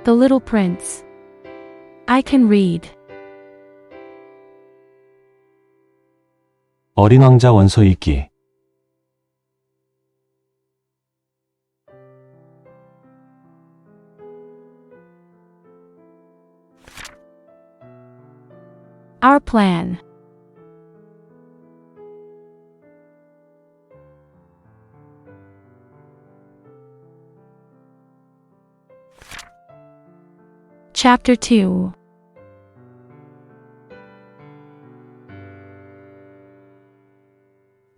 The Little Prince. I can read. 어린왕자 원서읽기. Our plan. Chapter 2.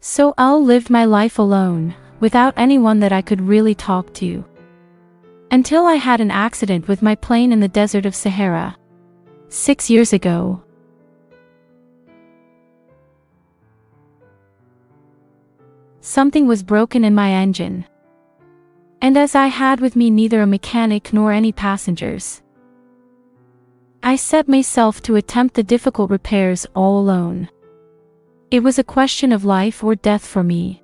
So I lived my life alone, without anyone that I could really talk to. Until I had an accident with my plane in the desert of Sahara. 6 years ago. Something was broken in my engine. And as I had with me neither a mechanic nor any passengers, I set myself to attempt the difficult repairs all alone. It was a question of life or death for me.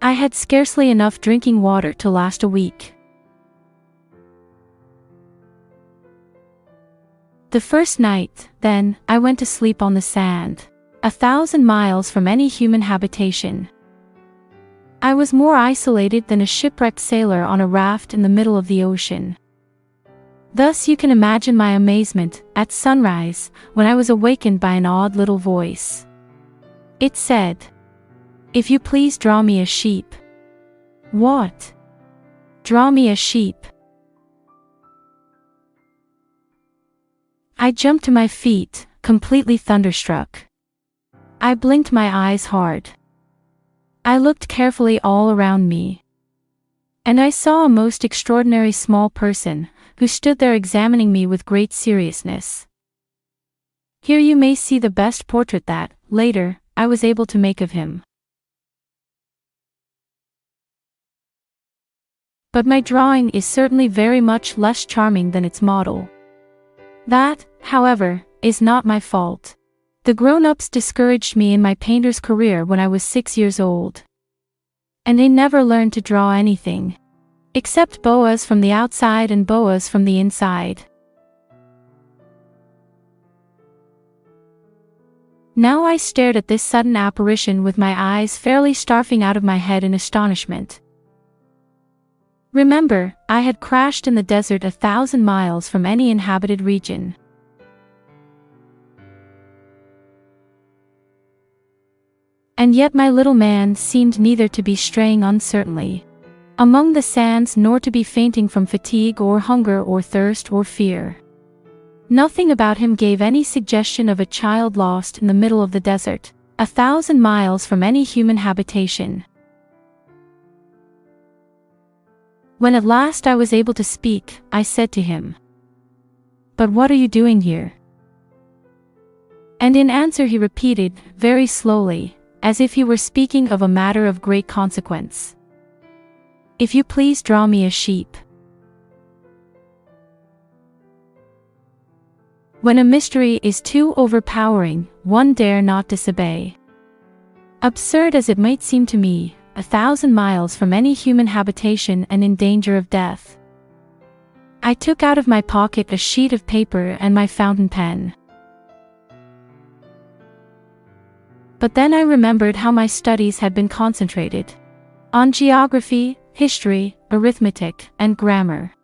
I had scarcely enough drinking water to last a week. The first night, then, I went to sleep on the sand, 1,000 miles from any human habitation. I was more isolated than a shipwrecked sailor on a raft in the middle of the ocean. Thus you can imagine my amazement, at sunrise, when I was awakened by an odd little voice. It said, "If you please draw me a sheep." What? Draw me a sheep? I jumped to my feet, completely thunderstruck. I blinked my eyes hard. I looked carefully all around me. And I saw a most extraordinary small person, who stood there examining me with great seriousness. Here you may see the best portrait that, later, I was able to make of him. But my drawing is certainly very much less charming than its model. That, however, is not my fault. The grown-ups discouraged me in my painter's career when I was 6 years old. And I never learned to draw anything, except boas from the outside and boas from the inside. Now I stared at this sudden apparition with my eyes fairly starting out of my head in astonishment. Remember, I had crashed in the desert 1,000 miles from any inhabited region. And yet my little man seemed neither to be straying uncertainly among the sands nor to be fainting from fatigue or hunger or thirst or fear. Nothing about him gave any suggestion of a child lost in the middle of the desert, 1,000 miles from any human habitation. When at last I was able to speak, I said to him, "But what are you doing here?" And in answer he repeated, very slowly, as if he were speaking of a matter of great consequence, "If you please draw me a sheep." When a mystery is too overpowering, one dare not disobey. Absurd as it might seem to me, 1,000 miles from any human habitation and in danger of death, I took out of my pocket a sheet of paper and my fountain pen. But then I remembered how my studies had been concentrated on geography, history, arithmetic, and grammar.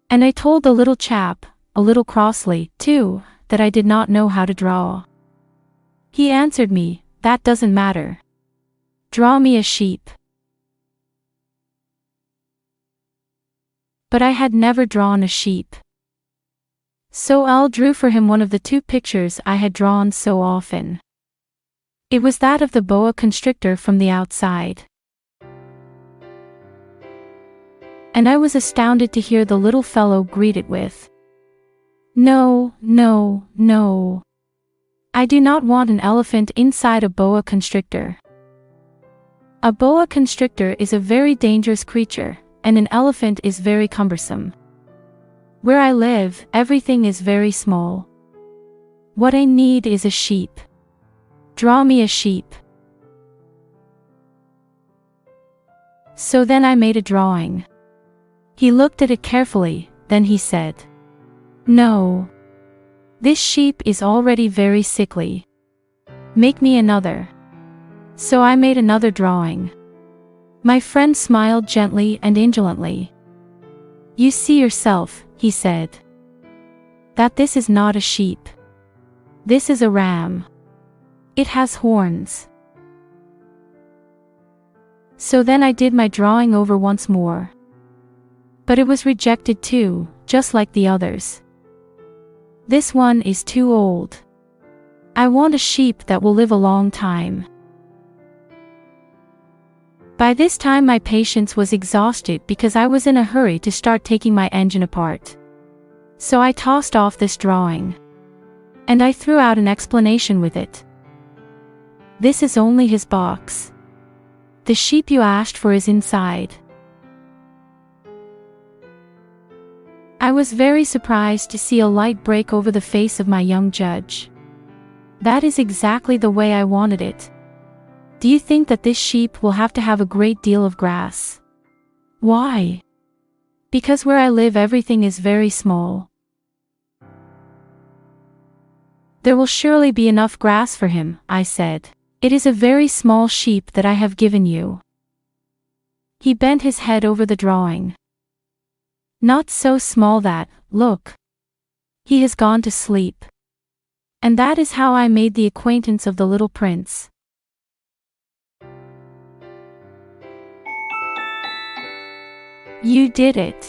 And I told the little chap, a little crossly, too, that I did not know how to draw. He answered me, "That doesn't matter. Draw me a sheep." But I had never drawn a sheep. So I drew for him one of the 2 pictures I had drawn so often. It was that of the boa constrictor from the outside. And I was astounded to hear the little fellow greet it with, "No, no, no. I do not want an elephant inside a boa constrictor. A boa constrictor is a very dangerous creature, and an elephant is very cumbersome. Where I live, everything is very small. What I need is a sheep. Draw me a sheep." So then I made a drawing. He looked at it carefully, Then he said, "No. This sheep is already very sickly. Make me another." So I made another drawing. My friend smiled gently and indolently. "You see yourself," he said, "that this is not a sheep. This is a ram. It has horns." So then I did my drawing over once more. But it was rejected too, just like the others. "This one is too old. I want a sheep that will live a long time." By this time my patience was exhausted because I was in a hurry to start taking my engine apart. So I tossed off this drawing. And I threw out an explanation with it. "This is only his box. The sheep you asked for is inside." I was very surprised to see a light break over the face of my young judge. "That is exactly the way I wanted it. Do you think that this sheep will have to have a great deal of grass?" "Why?" "Because where I live everything is very small. There will surely be enough grass for him," I said. "It is a very small sheep that I have given you." He bent his head over the drawing. "Not so small that, look. He has gone to sleep." And that is how I made the acquaintance of the little prince. You did it.